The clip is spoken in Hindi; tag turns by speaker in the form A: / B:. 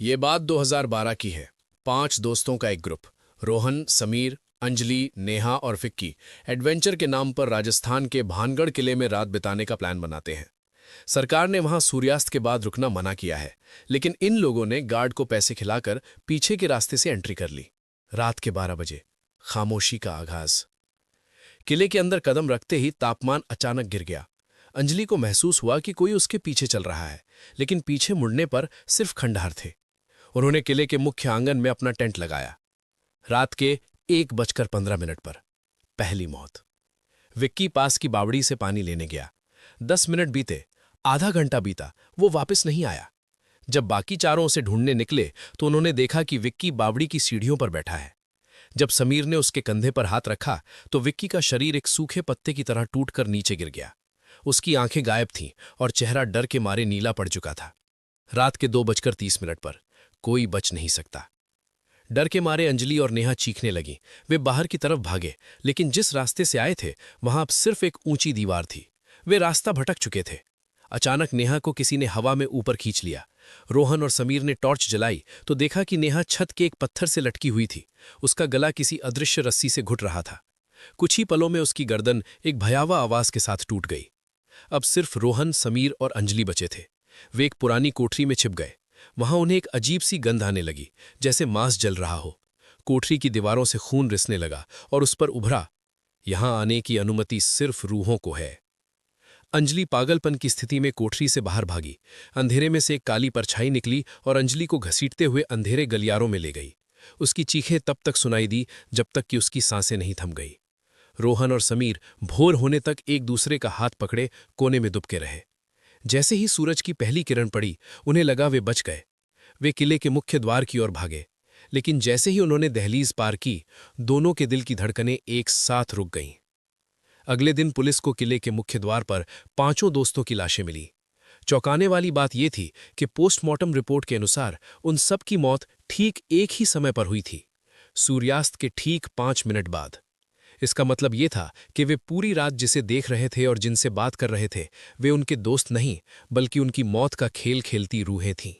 A: ये बात 2012 की है। 5 दोस्तों का एक ग्रुप, रोहन, समीर, अंजलि, नेहा और फिक्की, एडवेंचर के नाम पर राजस्थान के भानगढ़ किले में रात बिताने का प्लान बनाते हैं। सरकार ने वहां सूर्यास्त के बाद रुकना मना किया है, लेकिन इन लोगों ने गार्ड को पैसे खिलाकर पीछे के रास्ते से एंट्री कर ली। रात के 12 बजे खामोशी का आगाज। किले के अंदर कदम रखते ही तापमान अचानक गिर गया। अंजलि को महसूस हुआ कि कोई उसके पीछे चल रहा है, लेकिन पीछे मुड़ने पर सिर्फ खंडहर थे। उन्होंने किले के मुख्य आंगन में अपना टेंट लगाया। रात के 1:15 पर पहली मौत। विक्की पास की बावड़ी से पानी लेने गया। 10 मिनट बीते, आधा घंटा बीता, वो वापस नहीं आया। जब बाकी चारों उसे ढूंढने निकले तो उन्होंने देखा कि विक्की बावड़ी की सीढ़ियों पर बैठा है। जब समीर ने उसके कंधे पर हाथ रखा तो विक्की का शरीर एक सूखे पत्ते की तरह टूटकर नीचे गिर गया। उसकी आंखें गायब थीं और चेहरा डर के मारे नीला पड़ चुका था। रात के 2:30 पर कोई बच नहीं सकता। डर के मारे अंजलि और नेहा चीखने लगी। वे बाहर की तरफ भागे, लेकिन जिस रास्ते से आए थे वहां अब सिर्फ एक ऊंची दीवार थी। वे रास्ता भटक चुके थे। अचानक नेहा को किसी ने हवा में ऊपर खींच लिया। रोहन और समीर ने टॉर्च जलाई तो देखा कि नेहा छत के एक पत्थर से लटकी हुई थी। उसका गला किसी अदृश्य रस्सी से घुट रहा था। कुछ ही पलों में उसकी गर्दन एक भयावह आवाज के साथ टूट गई। अब सिर्फ रोहन, समीर और अंजलि बचे थे। वे एक पुरानी कोठरी में छिप गए। वहां उन्हें एक अजीब सी गंध आने लगी, जैसे मांस जल रहा हो। कोठरी की दीवारों से खून रिसने लगा और उस पर उभरा, यहां आने की अनुमति सिर्फ रूहों को है। अंजलि पागलपन की स्थिति में कोठरी से बाहर भागी। अंधेरे में से एक काली परछाई निकली और अंजलि को घसीटते हुए अंधेरे गलियारों में ले गई। उसकी चीखें तब तक सुनाई दी जब तक कि उसकी सांसें नहीं थम गई। रोहन और समीर भोर होने तक एक दूसरे का हाथ पकड़े कोने में दुबके रहे। जैसे ही सूरज की पहली किरण पड़ी, उन्हें लगा वे बच गए। वे किले के मुख्य द्वार की ओर भागे, लेकिन जैसे ही उन्होंने दहलीज पार की, दोनों के दिल की धड़कनें एक साथ रुक गईं। अगले दिन पुलिस को किले के मुख्य द्वार पर 5 दोस्तों की लाशें मिली। चौंकाने वाली बात यह थी कि पोस्टमार्टम रिपोर्ट के अनुसार उन सब की मौत ठीक एक ही समय पर हुई थी, सूर्यास्त के ठीक 5 मिनट बाद। इसका मतलब ये था कि वे पूरी रात जिसे देख रहे थे और जिनसे बात कर रहे थे, वे उनके दोस्त नहीं, बल्कि उनकी मौत का खेल खेलती रूहें थीं।